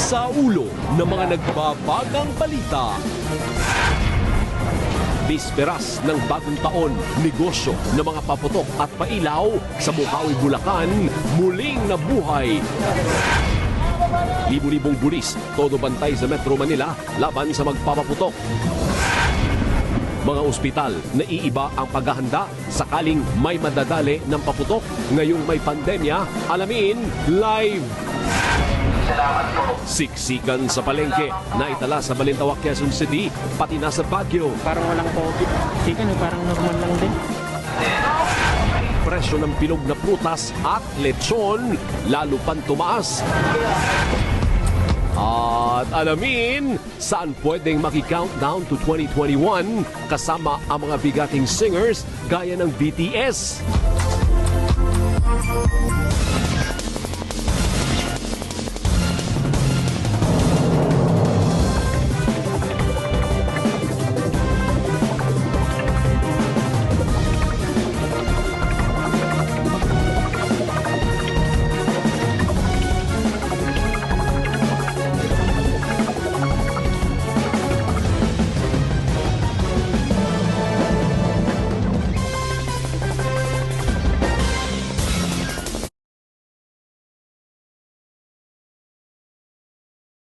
Sa ulo ng mga nagbabagang balita. Bisperas ng bagong taon, negosyo ng mga paputok at pailaw sa Bukawi, Bulacan, muling nabuhay. Libu-libong bulis, todo bantay sa Metro Manila laban sa magpapaputok. Mga ospital, naiiba ang paghahanda sakaling may madadali ng paputok ngayong may pandemya. Alamin live! Siksikan sa palengke, naitala sa Balintawak, Quezon City, pati na sa Baguio. Parang walang COVID. Chicken, parang normal lang din. Presyo ng pilog na prutas at lechon, lalo pang tumaas. At alamin, saan pwedeng maki-countdown to 2021 kasama ang mga bigating singers gaya ng BTS.